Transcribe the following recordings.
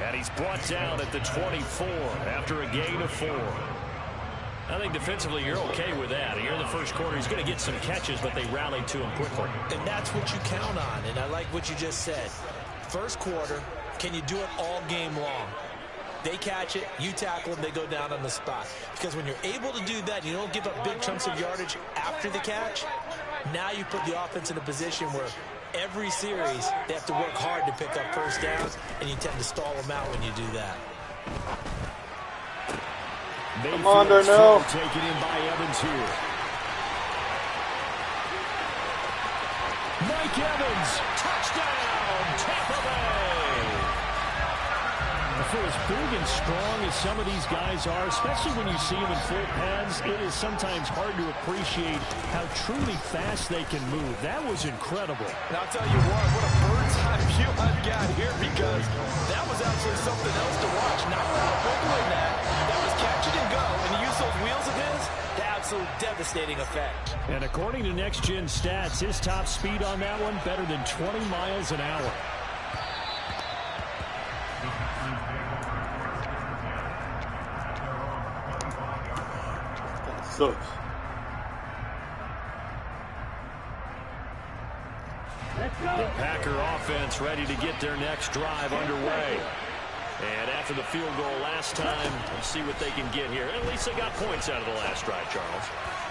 And he's brought down at the 24 after a gain of 4. I think defensively you're okay with that. Here in the first quarter, he's going to get some catches, but they rallied to him quickly. And that's what you count on, and I like what you just said. First quarter, can you do it all game long? They catch it, you tackle them, they go down on the spot. Because when you're able to do that, you don't give up big chunks of yardage after the catch, now you put the offense in a position where every series they have to work hard to pick up first downs, and you tend to stall them out when you do that. Come on, Darnell. Taken in by Evans here. Mike Evans, touchdown, Tampa Bay. For as big and strong as some of these guys are, especially when you see them in full pads, it is sometimes hard to appreciate how truly fast they can move. That was incredible. And I'll tell you what a bird's eye view I've got here, because that was actually something else to watch. Not a lot of wiggling that. That was catch it and go, and he used those wheels of his. The absolute devastating effect. And according to Next Gen Stats, his top speed on that one better than 20 miles an hour. Sucks. The Packer offense ready to get their next drive underway. And after the field goal last time, we'll see what they can get here. At least they got points out of the last drive, Charles.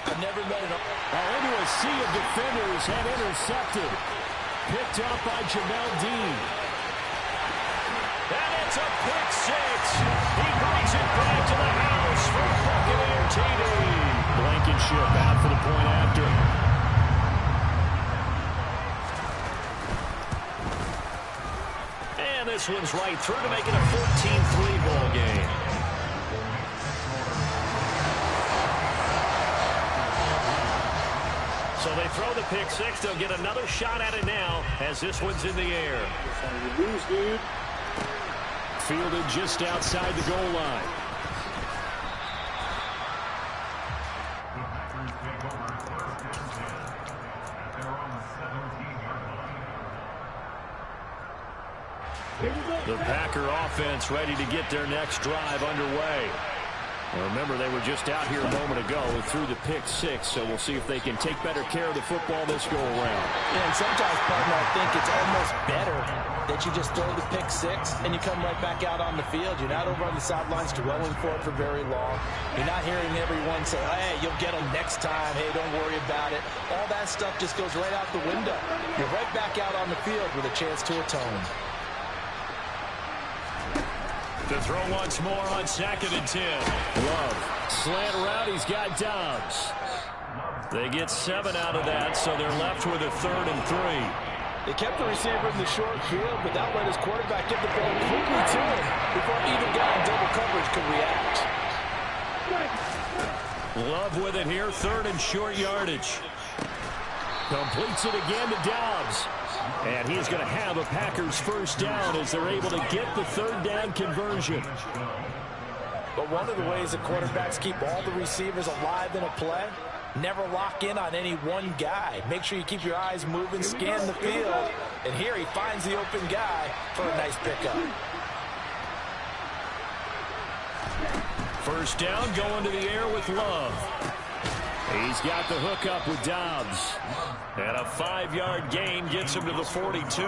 I've never met an... Into a sea of defenders and intercepted. Picked up by Jamel Dean. And it's a pick six. He brings it back to the house for Buccaneer TD. Blankenship out for the point after. And this one's right through to make it a 14-3 ball game. So they throw the pick six. They'll get another shot at it now as this one's in the air. You lose, dude. Fielded just outside the goal line. The Packer offense ready to get their next drive underway. Now remember, they were just out here a moment ago and threw the pick six, so we'll see if they can take better care of the football this go around. Yeah, and sometimes, partner, I think it's almost better that you just throw the pick six and you come right back out on the field. You're not over on the sidelines dwelling for it for very long. You're not hearing everyone say, hey, you'll get them next time. Hey, don't worry about it. All that stuff just goes right out the window. You're right back out on the field with a chance to atone. To throw once more on 2nd and 10. Love. Slant route, he's got Dobbs. They get 7 out of that, so they're left with a 3rd and 3. They kept the receiver in the short field, but that let his quarterback get the ball quickly to him before either guy in double coverage could react. Love with it here, 3rd and short yardage. Completes it again to Dobbs. And he's going to have a Packers first down as they're able to get the 3rd down conversion. But one of the ways that quarterbacks keep all the receivers alive in a play, never lock in on any one guy. Make sure you keep your eyes moving, scan the field. And here he finds the open guy for a nice pickup. First down going to the air with Love. He's got the hook up with Dobbs. And a 5-yard gain gets him to the 42.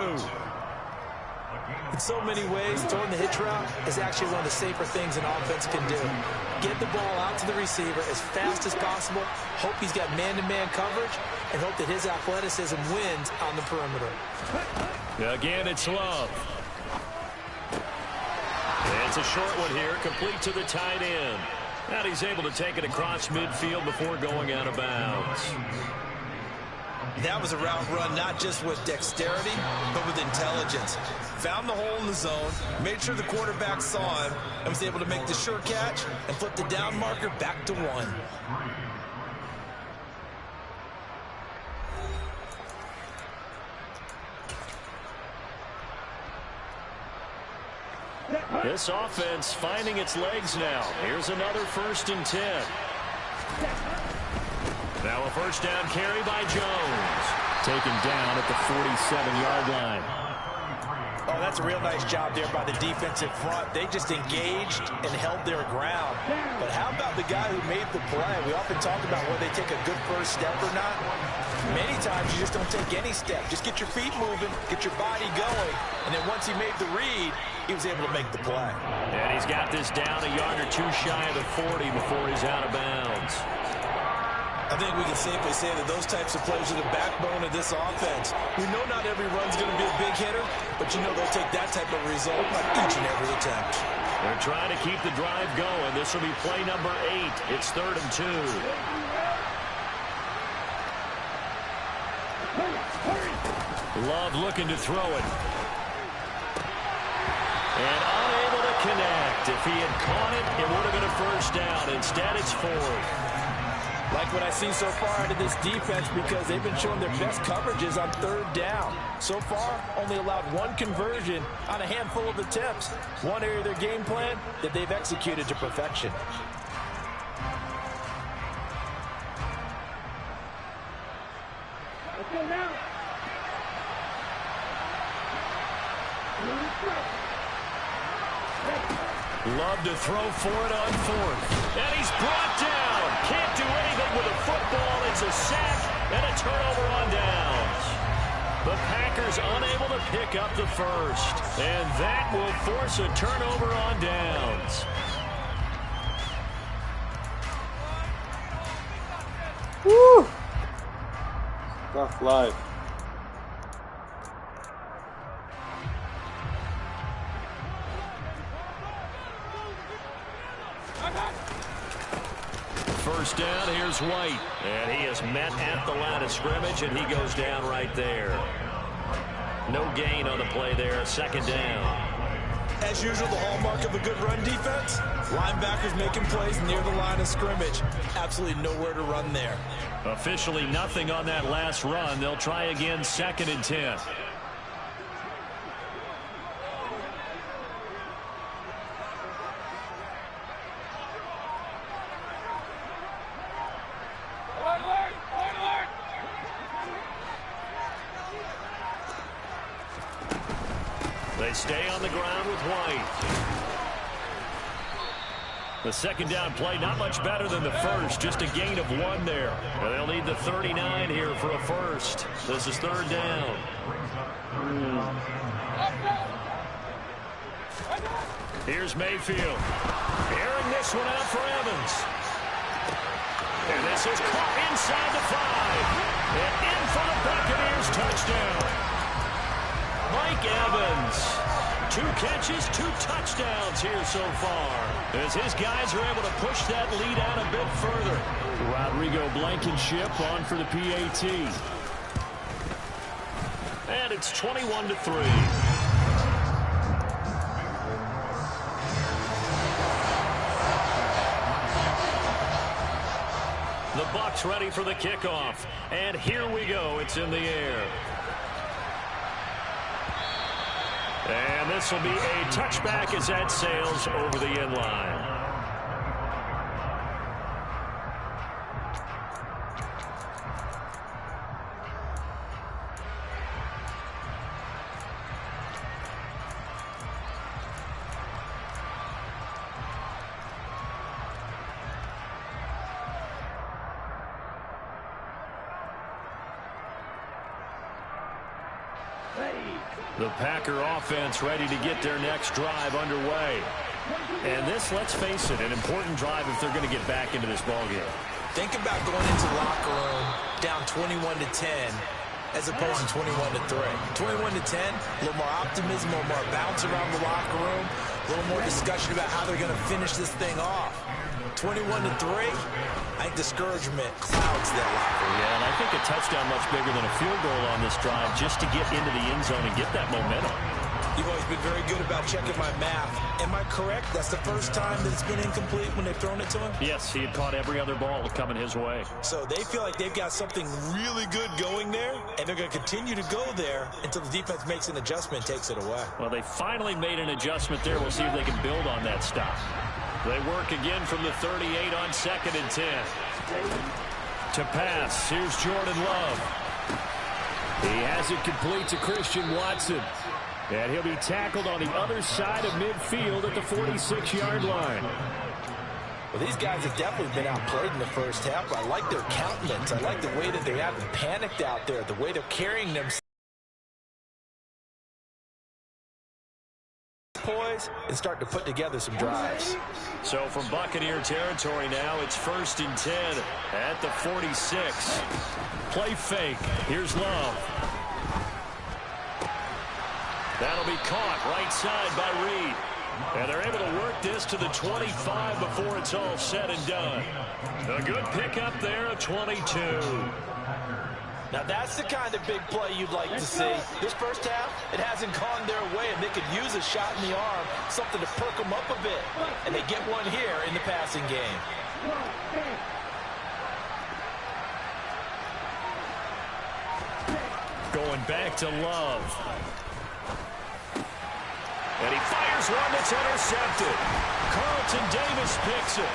In so many ways, throwing the hitch route is actually one of the safer things an offense can do. Get the ball out to the receiver as fast as possible, hope he's got man-to-man coverage, and hope that his athleticism wins on the perimeter. Again, it's Love. It's a short one here, complete to the tight end. And he's able to take it across midfield before going out of bounds. That was a route run not just with dexterity, but with intelligence. Found the hole in the zone, made sure the quarterback saw him, and was able to make the sure catch and flip the down marker back to 1. This offense finding its legs now. Here's another 1st and 10. Now a first down carry by Jones. Taken down at the 47-yard line. Oh, Oh, that's a real nice job there by the defensive front. They just engaged and held their ground. But how about the guy who made the play? We often talk about whether they take a good first step or not. Many times you just don't take any step. Just get your feet moving, get your body going, and then once he made the read, he was able to make the play. And he's got this down a yard or two shy of the 40 before he's out of bounds. I think we can safely say that those types of plays are the backbone of this offense. We know not every run's going to be a big hitter, but you know they'll take that type of result on each and every attempt. They're trying to keep the drive going. This will be play number 8. It's 3rd and 2. Love looking to throw it. And unable to connect. If he had caught it, it would have been a first down. Instead, it's 4th. Like what I've seen so far out of this defense because they've been showing their best coverages on 3rd down. So far, only allowed 1 conversion on a handful of attempts. One area of their game plan that they've executed to perfection. Let's go now. Love to throw for it on 4th. And he's brought down. Can't do anything with a football. It's a sack and a turnover on downs. The Packers unable to pick up the first. And that will force a turnover on downs. Woo! Tough life. First down, here's White. And he is met at the line of scrimmage, and he goes down right there. No gain on the play there, 2nd down. As usual, the hallmark of a good run defense, linebackers making plays near the line of scrimmage. Absolutely nowhere to run there. Officially nothing on that last run. They'll try again, 2nd and 10. They stay on the ground with White. The 2nd down play, not much better than the first, just a gain of 1 there. And they'll need the 39 here for a first. This is 3rd down. Here's Mayfield. Airing this one out for Evans. And this is caught inside the 5. And in for the Buccaneers touchdown. Mike Evans, 2 catches, 2 touchdowns here so far, as his guys are able to push that lead out a bit further. Rodrigo Blankenship on for the PAT. And it's 21-3. The Bucs ready for the kickoff. And here we go. It's in the air. And this will be a touchback as that sails over the end line. The Packer offense ready to get their next drive underway. And this, let's face it, an important drive if they're going to get back into this ballgame. Think about going into the locker room down 21-10 as opposed to 21-3. 21-10, a little more optimism, a little more bounce around the locker room, a little more discussion about how they're going to finish this thing off. 21-3, I think discouragement clouds that locker room. Yeah, and I think a touchdown much bigger than a field goal on this drive just to get into the end zone and get that momentum. You've always been very good about checking my math. Am I correct? That's the first time that it's been incomplete when they've thrown it to him? Yes, he had caught every other ball coming his way. So they feel like they've got something really good going there, and they're going to continue to go there until the defense makes an adjustment and takes it away. Well, they finally made an adjustment there. We'll see if they can build on that stop. They work again from the 38 on 2nd and 10. To pass, here's Jordan Love. He has it complete to Christian Watson. And he'll be tackled on the other side of midfield at the 46-yard line. Well, these guys have definitely been outplayed in the first half. I like their countenance. I like the way that they haven't panicked out there, the way they're carrying themselves. Poise and start to put together some drives. So from Buccaneer territory now, it's 1st and 10 at the 46. Play fake. Here's Love. That'll be caught right side by Reed. And they're able to work this to the 25 before it's all said and done. A good pickup there of 22. Now that's the kind of big play you'd like to see. This first half, it hasn't gone their way, and they could use a shot in the arm, something to perk them up a bit. And they get one here in the passing game. Going back to Love. And he fires one that's intercepted. Carlton Davis picks it.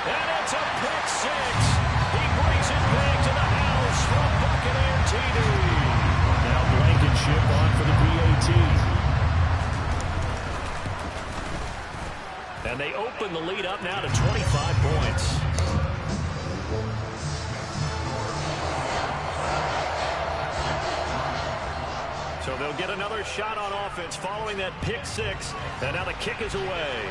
And it's a pick six. He brings it back to the house from Buccaneer TD. Now Blankenship on for the PAT. And they open the lead up now to 25 points. So they'll get another shot on offense following that pick six. And now the kick is away.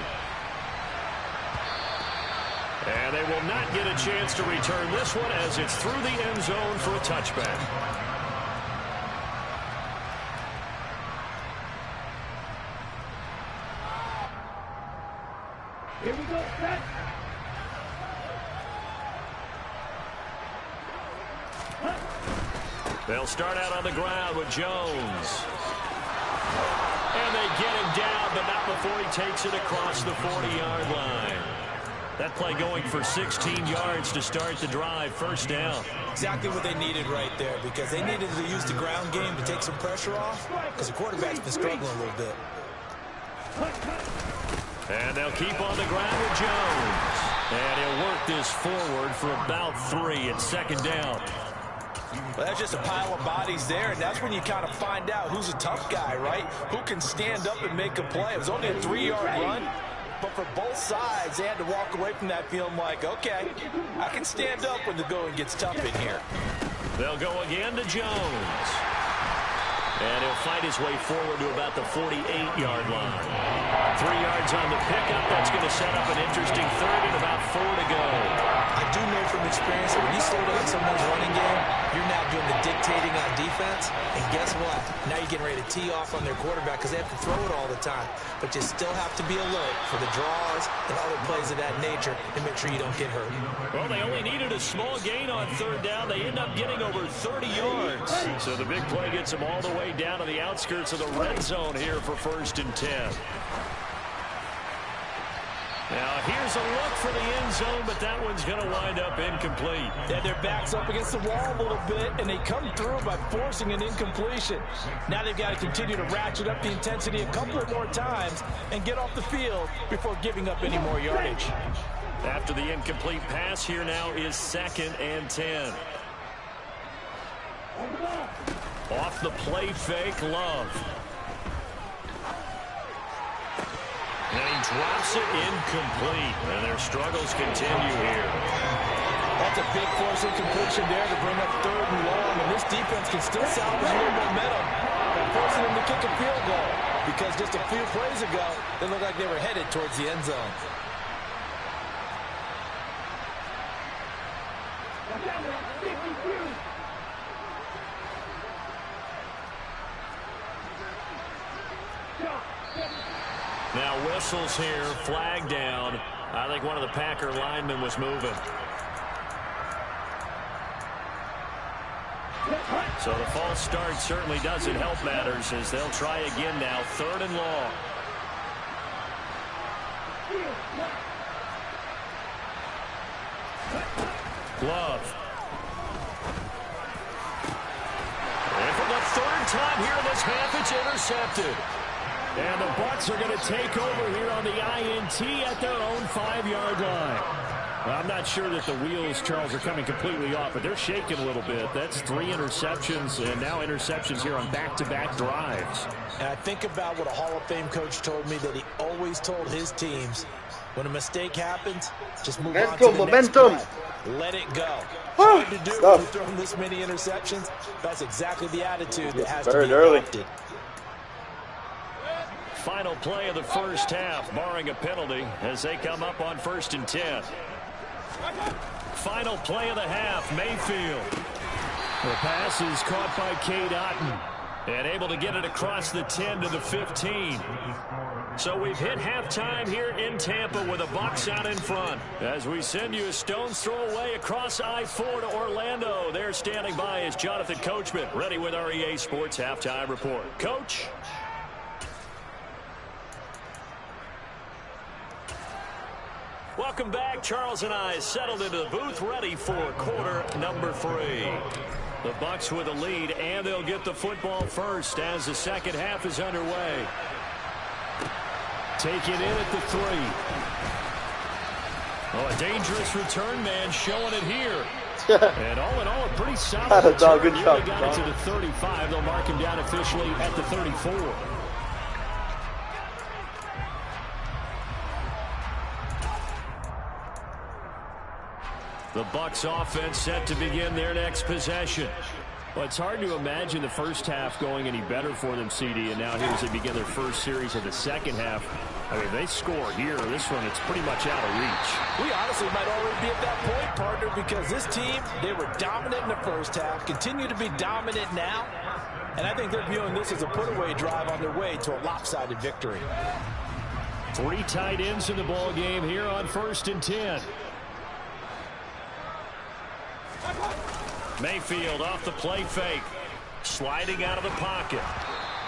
And they will not get a chance to return this one as it's through the end zone for a touchback. Here we go, set. They'll start out on the ground with Jones. And they get him down, but not before he takes it across the 40-yard line. That play going for 16 yards to start the drive. First down. Exactly what they needed right there, because they needed to use the ground game to take some pressure off, because the quarterback's been struggling a little bit. And they'll keep on the ground with Jones. And he'll work this forward for about 3 at second down. Well, that's just a pile of bodies there, and that's when you kind of find out who's a tough guy, right? Who can stand up and make a play. It was only a 3-yard run, but for both sides, they had to walk away from that feeling like, okay, I can stand up when the going gets tough in here. They'll go again to Jones. And he'll fight his way forward to about the 48-yard line. 3 yards on the pickup. That's going to set up an interesting third and about 4 to go. I do know from experience that when you slow down someone's running game, you're now doing the dictating on defense. And guess what? Now you're getting ready to tee off on their quarterback because they have to throw it all the time. But you still have to be alert for the draws and other plays of that nature and make sure you don't get hurt. Well, they only needed a small gain on third down. They end up getting over 30 yards. So the big play gets them all the way down to the outskirts of the red zone here for 1st and 10. Now, here's a look for the end zone, but that one's going to wind up incomplete. Yeah, their back's up against the wall a little bit, and they come through by forcing an incompletion. Now they've got to continue to ratchet up the intensity a couple of more times and get off the field before giving up any more yardage. After the incomplete pass, here now is 2nd and 10. Off the play fake, Love. And he drops it incomplete. And their struggles continue here. That's a big force incompletion there to bring up 3rd and long. And this defense can still salvage a little momentum by forcing them to kick a field goal. Because just a few plays ago, they looked like they were headed towards the end zone. Now whistles here, flag down. I think one of the Packer linemen was moving. So the false start certainly doesn't help matters as they'll try again now, 3rd and long. Love. And for the 3rd time here in this half, it's intercepted. And the Bucs are going to take over here on the INT at their own 5-yard line. Well, I'm not sure that the wheels, Charles, are coming completely off, but they're shaking a little bit. That's 3 interceptions, and now interceptions here on back-to-back drives. And I think about what a Hall of Fame coach told me, that he always told his teams, when a mistake happens, just move on to the next play. Let it go. Hard to do when you've thrown this many interceptions. That's exactly the attitude that has to be adopted. Final play of the first half, barring a penalty, as they come up on 1st and 10. Final play of the half, Mayfield. The pass is caught by Cade Otton and able to get it across the 10 to the 15. So we've hit halftime here in Tampa with the Bucs out in front. As we send you a stone's throw away across I-4 to Orlando. There standing by is Jonathan Coachman, ready with our EA Sports Halftime Report. Coach? Welcome back. Charles and I settled into the booth, ready for quarter number 3. The Bucs with a lead, and they'll get the football first as the second half is underway. Take it in at the 3. Oh, a dangerous return man showing it here. And all in all, a pretty solid return. Good job, got it to the 35. They'll mark him down officially at the 34. The Bucs offense set to begin their next possession. Well, it's hard to imagine the first half going any better for them, CD, and now here as they begin their first series of the second half. I mean, they score here. This one, it's pretty much out of reach. We honestly might already be at that point, partner, because this team, they were dominant in the first half, continue to be dominant now, and I think they're viewing this as a put-away drive on their way to a lopsided victory. 3 tight ends in the ball game here on 1st and 10. Mayfield off the play fake, sliding out of the pocket.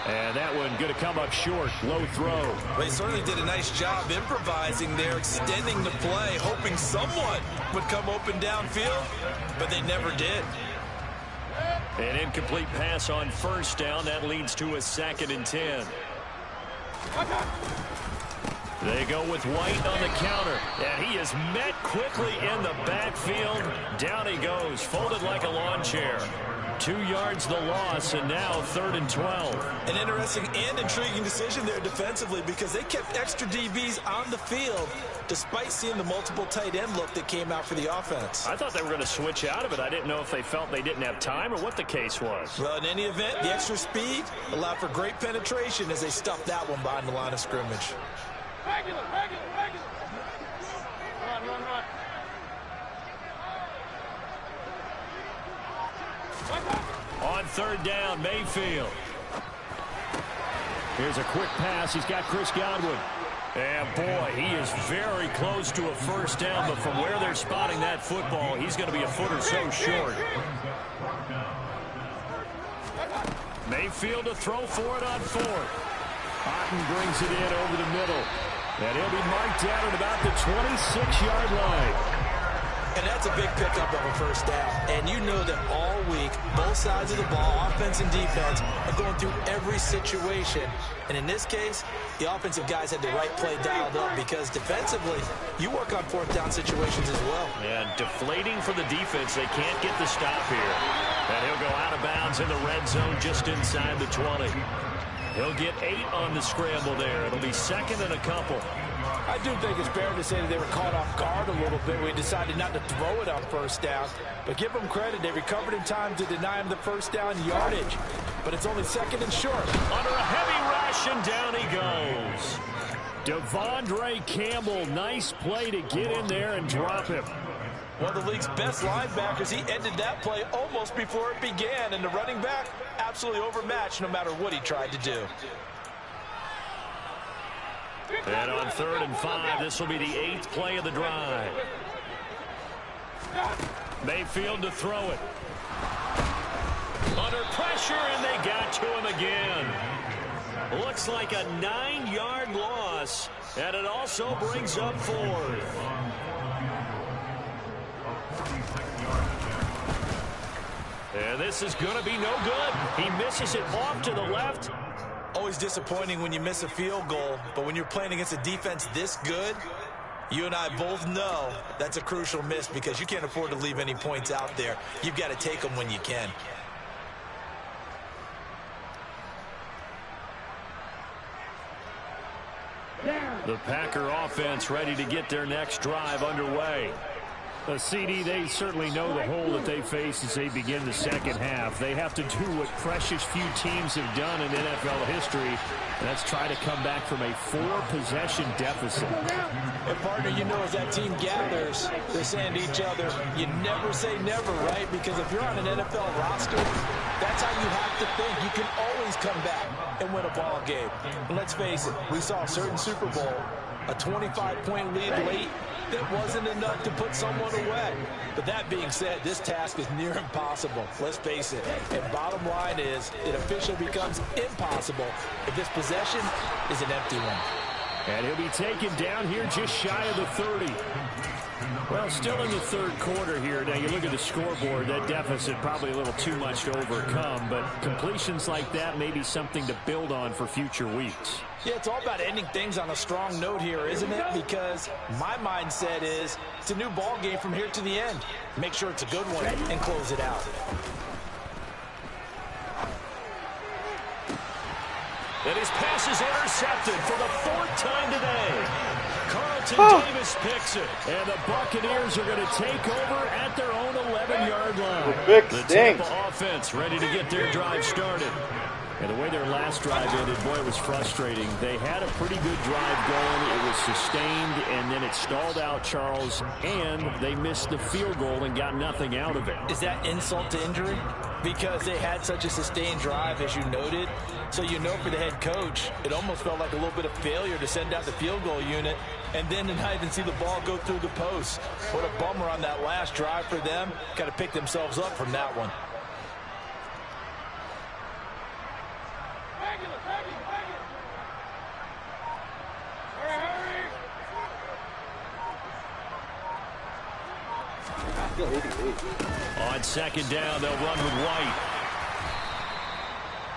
And that one going to come up short, low throw. They certainly did a nice job improvising there, extending the play, hoping someone would come open downfield, but they never did. An incomplete pass on 1st down. That leads to a 2nd and 10. They go with White on the counter, and he is met quickly in the backfield. Down he goes, folded like a lawn chair. 2 yards the loss, and now 3rd and 12. An interesting and intriguing decision there defensively, because they kept extra DBs on the field despite seeing the multiple tight end look that came out for the offense. I thought they were going to switch out of it. I didn't know if they felt they didn't have time or what the case was. Well, in any event, the extra speed allowed for great penetration as they stuffed that one behind the line of scrimmage. Regular. Run. On 3rd down, Mayfield. Here's a quick pass. He's got Chris Godwin. And, boy, he is very close to a 1st down, but from where they're spotting that football, he's going to be a foot or so short. Mayfield to throw for it on 4th. Otton brings it in over the middle. And he'll be marked down at about the 26-yard line. And that's a big pickup of a 1st down. And you know that all week, both sides of the ball, offense and defense, are going through every situation. And in this case, the offensive guys had the right play dialed up, because defensively, you work on 4th down situations as well. And deflating for the defense. They can't get the stop here. And he'll go out of bounds in the red zone just inside the 20. He'll get 8 on the scramble there. It'll be 2nd and a couple. I do think it's fair to say that they were caught off guard a little bit. We decided not to throw it on 1st down. But give them credit. They recovered in time to deny him the 1st down yardage. But it's only 2nd and short. Under a heavy rush, and down he goes. Devondre Campbell, nice play to get in there and drop him. One of the league's best linebackers, he ended that play almost before it began. And the running back, absolutely overmatched no matter what he tried to do. And on 3rd and 5, this will be the 8th play of the drive. Mayfield to throw it. Under pressure, and they got to him again. Looks like a 9-yard loss, and it also brings up 4th. And this is going to be no good. He misses it off to the left. Always disappointing when you miss a field goal, but when you're playing against a defense this good, You and I both know that's a crucial miss because you can't afford to leave any points out there. You've got to take them when you can. The Packer offense ready to get their next drive underway. CD, they certainly know the hole that they face as they begin the second half. They have to do what precious few teams have done in NFL history, and that's try to come back from a 4-possession deficit. And partner, you know, as that team gathers, they're saying to each other, you never say never, right? Because if you're on an NFL roster, that's how you have to think. You can always come back and win a ball game. And let's face it, we saw a certain Super Bowl, a 25-point lead late, that wasn't enough to put someone away. But that being said, this task is near impossible. Let's face it. And bottom line is, it officially becomes impossible if this possession is an empty one. And he'll be taken down here just shy of the 30. Well, still in the third quarter here. Now, you look at the scoreboard, that deficit probably a little too much to overcome, but completions like that may be something to build on for future weeks. Yeah, it's all about ending things on a strong note here, isn't it? Because my mindset is it's a new ball game from here to the end. Make sure it's a good one and close it out. And his pass is intercepted for the 4th time today. Carlton Davis picks it. And the Buccaneers are going to take over at their own 11-yard line. The Tampa offense ready to get their drive started. And the way their last drive ended, boy, it was frustrating. They had a pretty good drive going. It was sustained, and then it stalled out, Charles, and they missed the field goal and got nothing out of it. Is that insult to injury? Because they had such a sustained drive, as you noted. So you know for the head coach, it almost felt like a little bit of failure to send out the field goal unit and then to not even see the ball go through the post. What a bummer on that last drive for them. Got to pick themselves up from that one. On second down, they'll run with White.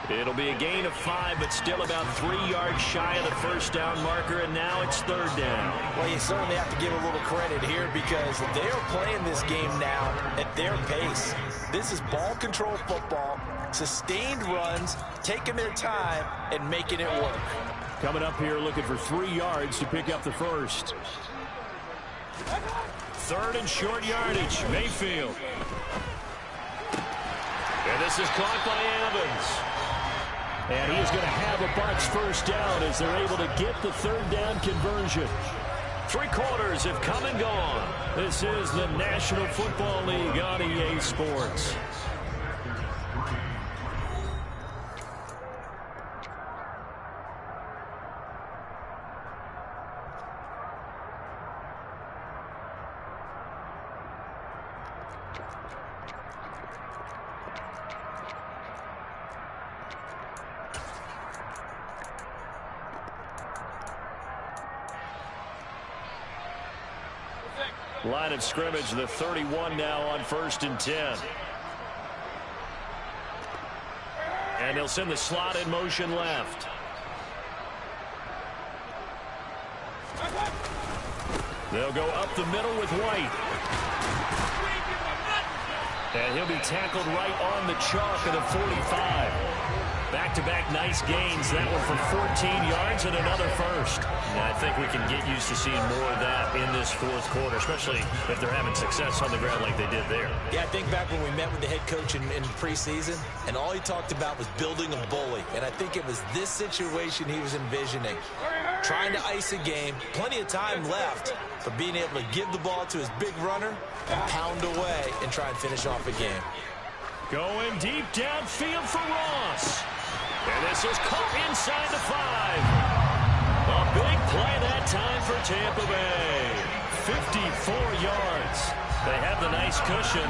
It'll be a gain of 5, but still about 3 yards shy of the first down marker, and now it's third down. Well, you certainly have to give a little credit here because they are playing this game now at their pace. This is ball control football, sustained runs, taking their time, and making it work. Coming up here looking for 3 yards to pick up the first. Third and short yardage, Mayfield. And this is caught by Evans. And he is going to have a Bucs first down as they're able to get the third down conversion. 3 quarters have come and gone. This is the National Football League on EA Sports. Line of scrimmage, the 31 now on 1st and 10. And they'll send the slot in motion left. They'll go up the middle with White. And he'll be tackled right on the chalk of the 45. Back-to-back nice gains. That one for 14 yards and another first. And I think we can get used to seeing more of that in this fourth quarter, especially if they're having success on the ground like they did there. Yeah, I think back when we met with the head coach in preseason, and all he talked about was building a bully. And I think it was this situation he was envisioning. Trying to ice a game, plenty of time left, but being able to give the ball to his big runner and pound away and try and finish off a game. Going deep downfield for Ross. And this is caught inside the 5. A big play that time for Tampa Bay. 54 yards. They have the nice cushion.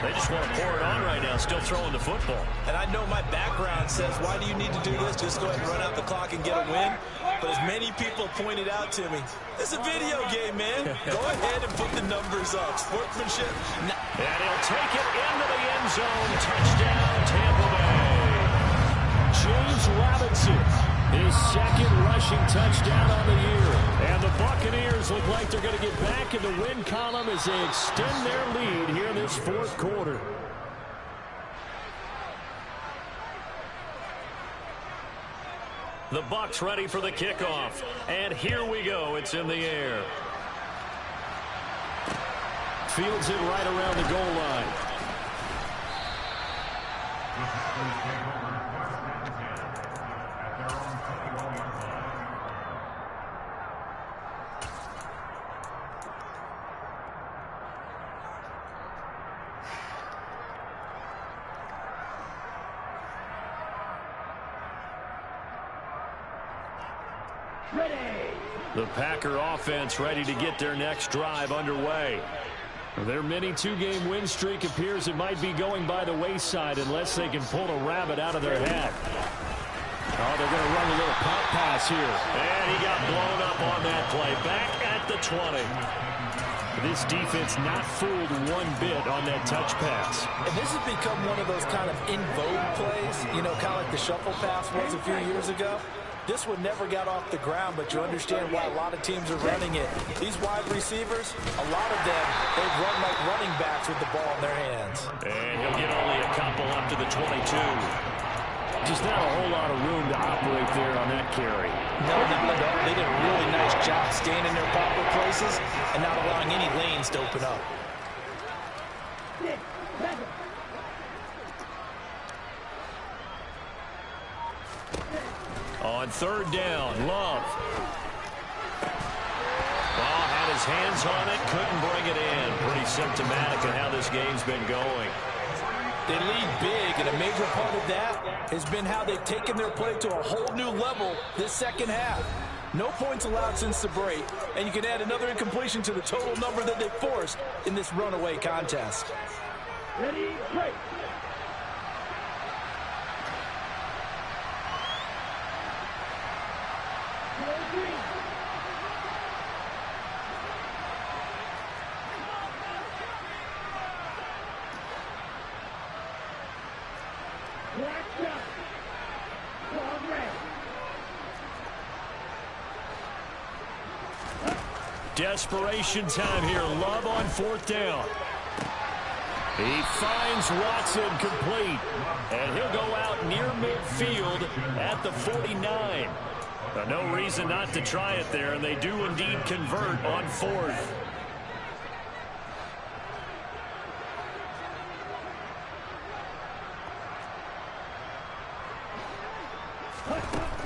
They just want to pour it on right now, still throwing the football. And I know my background says, why do you need to do this? Just go ahead and run out the clock and get a win. But as many people pointed out to me, it's a video game, man. Go ahead and put the numbers up. Sportsmanship. And he'll take it into the end zone. Touchdown, Tampa Bay. James Robinson His second rushing touchdown on the year. And the Buccaneers look like they're going to get back in the win column as they extend their lead here in this fourth quarter. The Bucs ready for the kickoff. And here we go. It's in the air. Fields it right around the goal line. The Packer offense ready to get their next drive underway. Their mini two-game win streak appears it might be going by the wayside unless they can pull a rabbit out of their hat. Oh, they're going to run a little pop pass here. And he got blown up on that play. Back at the 20. This defense not fooled one bit on that touch pass. And this has become one of those kind of in vogue plays, you know, kind of like the shuffle pass was a few years ago. This one never got off the ground, but you understand why a lot of teams are running it. These wide receivers, a lot of them, they run like running backs with the ball in their hands. And he'll get only a couple up to the 22. Just not a whole lot of room to operate there on that carry. No. They did a really nice job staying in their proper places and not allowing any lanes to open up. On third down, Love. Ball had his hands on it, couldn't bring it in. Pretty symptomatic of how this game's been going. They lead big, and a major part of that has been how they've taken their play to a whole new level this second half. No points allowed since the break, and you can add another incompletion to the total number that they forced in this runaway contest. Ready, break. Desperation time here. Love on fourth down. He finds Watson complete. And he'll go out near midfield at the 49. No reason not to try it there, and they do indeed convert on fourth.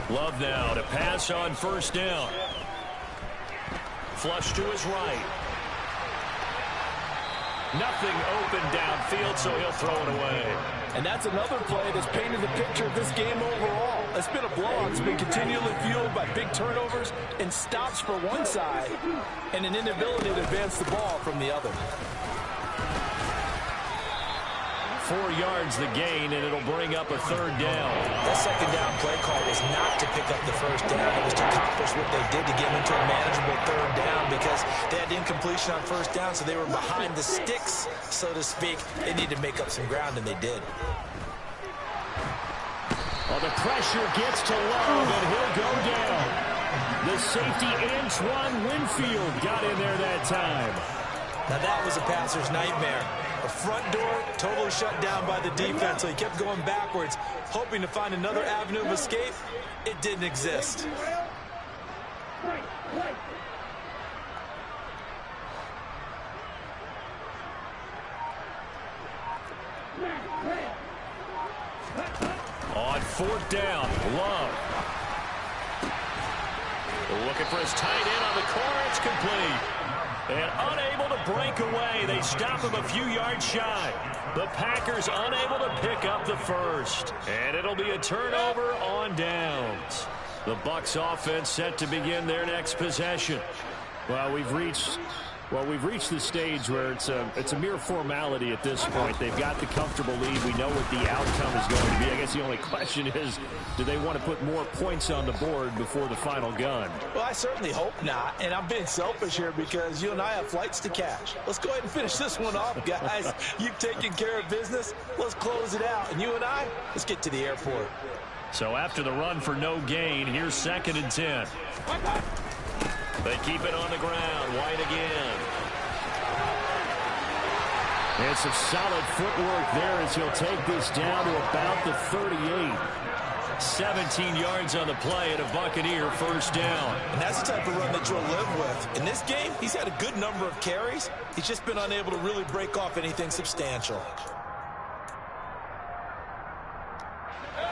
Love now to pass on first down. Flush to his right. Nothing open downfield, so he'll throw it away. And that's another play that's painted the picture of this game overall. It's been a blowout. It's been continually fueled by big turnovers and stops for one side and an inability to advance the ball from the other. 4 yards the gain, and it'll bring up a third down. That second down play call was not to pick up the first down. It was to accomplish what they did to get into a manageable third down because they had incompletion on first down, so they were behind the sticks, so to speak. They needed to make up some ground, and they did. Well, the pressure gets to Love, and he'll go down. The safety, Antoine Winfield, got in there that time. Now that was a passer's nightmare. The front door totally shut down by the defense, so he kept going backwards, hoping to find another avenue of escape. It didn't exist. On fourth down, Love. Looking for his tight end on the corner. It's complete. And unable to break away. They stop him a few yards shy. The Packers unable to pick up the first. And it'll be a turnover on downs. The Bucs offense set to begin their next possession. Well, we've reached the stage where it's a mere formality at this point. They've got the comfortable lead. We know what the outcome is going to be. I guess the only question is, do they want to put more points on the board before the final gun? Well, I certainly hope not. And I'm being selfish here because you and I have flights to catch. Let's go ahead and finish this one off, guys. You've taken care of business. Let's close it out. And you and I, let's get to the airport. So after the run for no gain, here's 2nd and 10. They keep it on the ground. White again. And some solid footwork there as he'll take this down to about the 38. 17 yards on the play and a Buccaneer first down. And that's the type of run that you'll live with. In this game, he's had a good number of carries. He's just been unable to really break off anything substantial.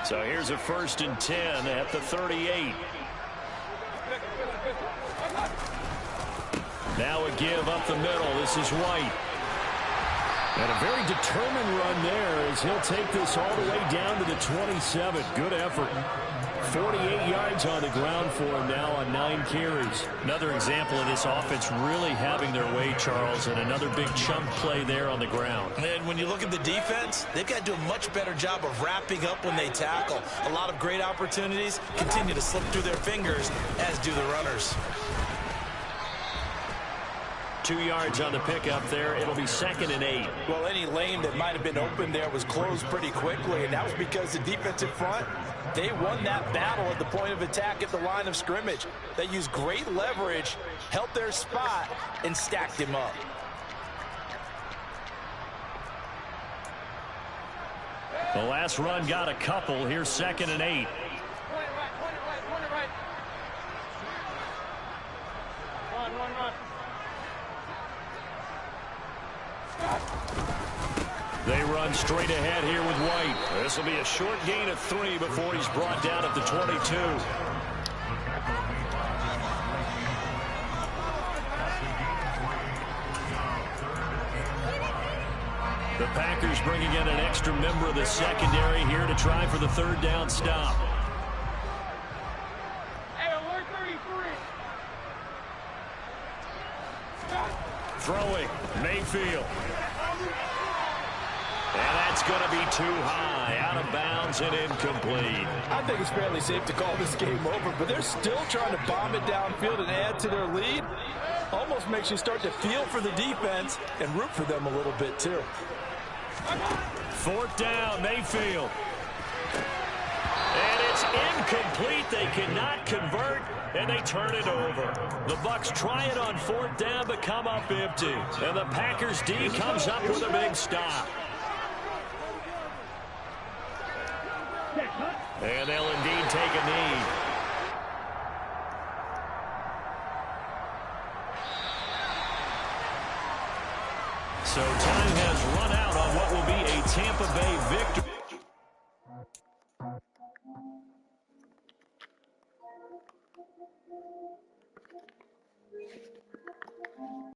So here's a 1st and 10 at the 38. Now a give up the middle. This is White. And a very determined run there as he'll take this all the way down to the 27. Good effort. 48 yards on the ground for him now on 9 carries. Another example of this offense really having their way, Charles, and another big chunk play there on the ground. And when you look at the defense, they've got to do a much better job of wrapping up when they tackle. A lot of great opportunities continue to slip through their fingers, as do the runners. 2 yards on the pickup there. It'll be 2nd and 8. Well, any lane that might have been open there was closed pretty quickly, and that was because the defensive front, they won that battle at the point of attack at the line of scrimmage. They used great leverage, held their spot, and stacked him up. The last run got a couple. Here's 2nd and 8. They run straight ahead here with White. This will be a short gain of 3 before he's brought down at the 22. The Packers bringing in an extra member of the secondary here to try for the 3rd down stop. Throwing, Mayfield. And that's going to be too high, out of bounds and incomplete. I think it's fairly safe to call this game over, but they're still trying to bomb it downfield and add to their lead. Almost makes you start to feel for the defense and root for them a little bit, too. 4th down, Mayfield. And it's incomplete. They cannot convert, and they turn it over. The Bucs try it on 4th down, but come up empty. And the Packers D comes up with a big stop. And they'll indeed take a knee. So time has run out on what will be a Tampa Bay victory.